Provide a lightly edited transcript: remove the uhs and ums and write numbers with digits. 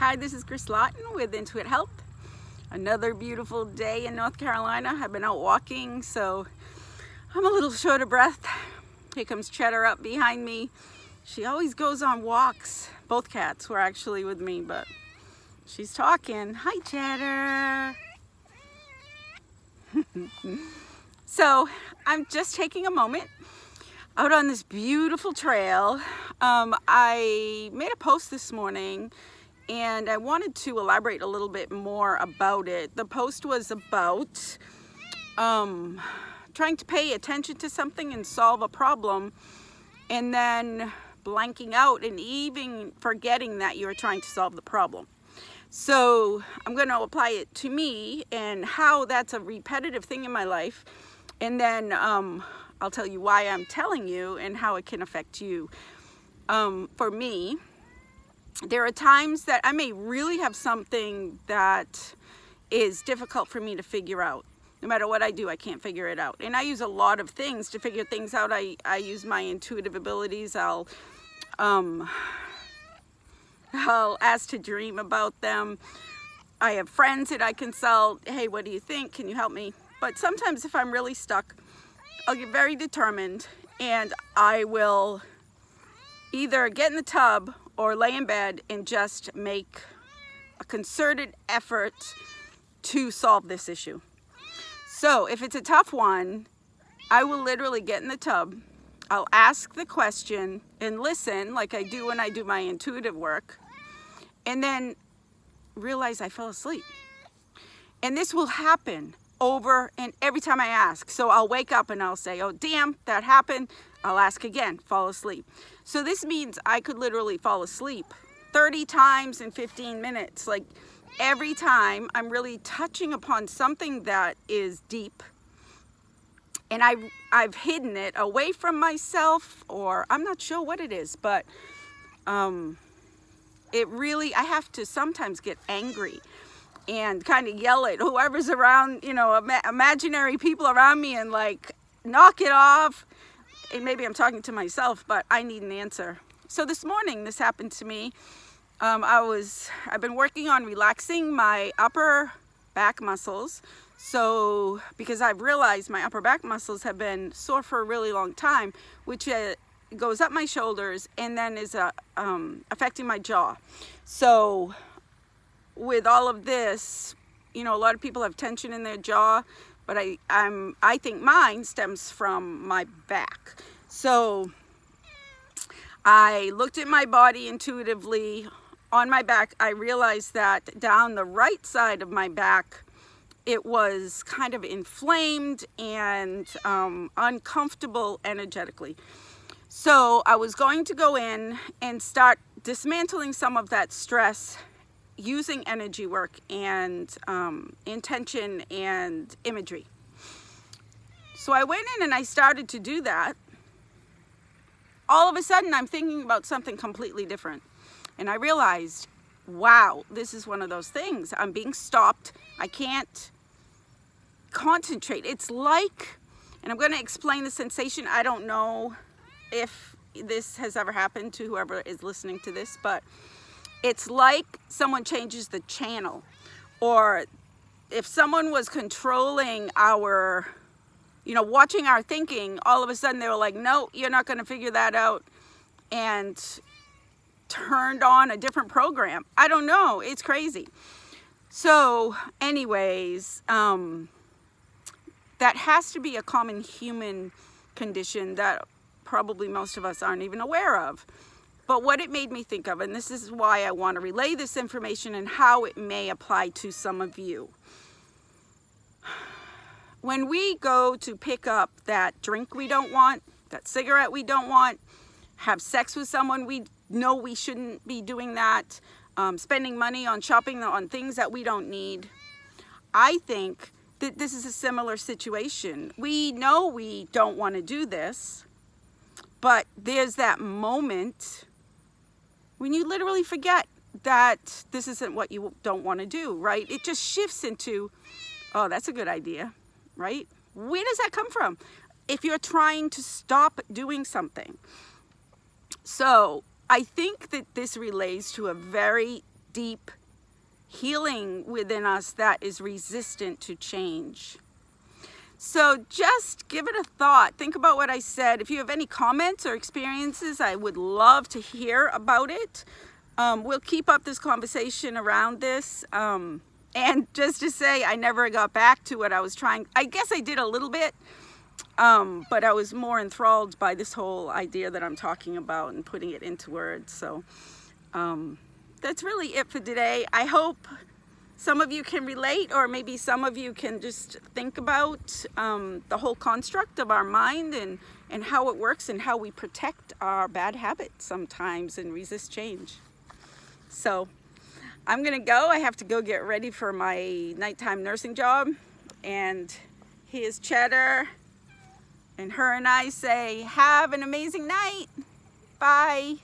Hi, this is Chris Lawton with Intuit Health. Another beautiful day in North Carolina. I've been out walking, so I'm a little short of breath. Here comes Cheddar up behind me. She always goes on walks. Both cats were actually with me, but she's talking. Hi, Cheddar. So I'm just taking a moment out on this beautiful trail. I made a post this morning and I wanted to elaborate a little bit more about it. The post was about trying to pay attention to something and solve a problem, and then blanking out and even forgetting that you're trying to solve the problem. So I'm going to apply it to me and how that's a repetitive thing in my life, and then I'll tell you why I'm telling you and how it can affect you. For me, there are times that I may really have something that is difficult for me to figure out. No matter what I do, I can't figure it out. And I use a lot of things to figure things out. I use my intuitive abilities. I'll ask to dream about them. I have friends that I consult. Hey, what do you think? Can you help me? But sometimes if I'm really stuck, I'll get very determined and I will either get in the tub or lay in bed and just make a concerted effort to solve this issue. So if it's a tough one, I will literally get in the tub, I'll ask the question and listen like I do when I do my intuitive work, and then realize I fell asleep. And this will happen over and every time I ask. So I'll wake up and I'll say, oh damn, that happened. I'll ask again, fall asleep. So this means I could literally fall asleep 30 times in 15 minutes. Like every time I'm really touching upon something that is deep, and I've hidden it away from myself, or I'm not sure what it is, but it really, I have to sometimes get angry and kind of yell at whoever's around, you know, imaginary people around me, and like, knock it off. And maybe I'm talking to myself, but I need an answer. So this morning, this happened to me. I've been working on relaxing my upper back muscles. So, because I've realized my upper back muscles have been sore for a really long time, which goes up my shoulders and then is affecting my jaw. So with all of this, you know, a lot of people have tension in their jaw, but I think mine stems from my back. So I looked at my body intuitively. On my back, I realized that down the right side of my back, it was kind of inflamed and uncomfortable energetically. So I was going to go in and start dismantling some of that stress using energy work and intention and imagery. So I went in and I started to do that. All of a sudden, I'm thinking about something completely different. And I realized, wow, this is one of those things. I'm being stopped. I can't concentrate. It's like, and I'm going to explain the sensation. I don't know if this has ever happened to whoever is listening to this, but it's like someone changes the channel, or if someone was controlling our, you know, watching our thinking, all of a sudden they were like, no, you're not going to figure that out, and turned on a different program. I don't know. It's crazy. So anyways, that has to be a common human condition that probably most of us aren't even aware of. But what it made me think of, and this is why I want to relay this information and how it may apply to some of you. When we go to pick up that drink we don't want, that cigarette we don't want, have sex with someone we know we shouldn't be doing that, spending money on shopping on things that we don't need, I think that this is a similar situation. We know we don't want to do this, but there's that moment when you literally forget that this isn't what you don't want to do, right? It just shifts into, oh, that's a good idea, right? Where does that come from? If you're trying to stop doing something. So I think that this relates to a very deep healing within us that is resistant to change. So just give it a thought. Think about what I said. If you have any comments or experiences, I would love to hear about it. We'll keep up this conversation around this. And just to say, I never got back to what I was trying. I guess I did a little bit, but I was more enthralled by this whole idea that I'm talking about and putting it into words. So that's really it for today. I hope some of you can relate, or maybe some of you can just think about the whole construct of our mind and how it works and how we protect our bad habits sometimes and resist change. So I'm gonna go. I have to go get ready for my nighttime nursing job. And here's Cheddar. And her and I say, have an amazing night. Bye.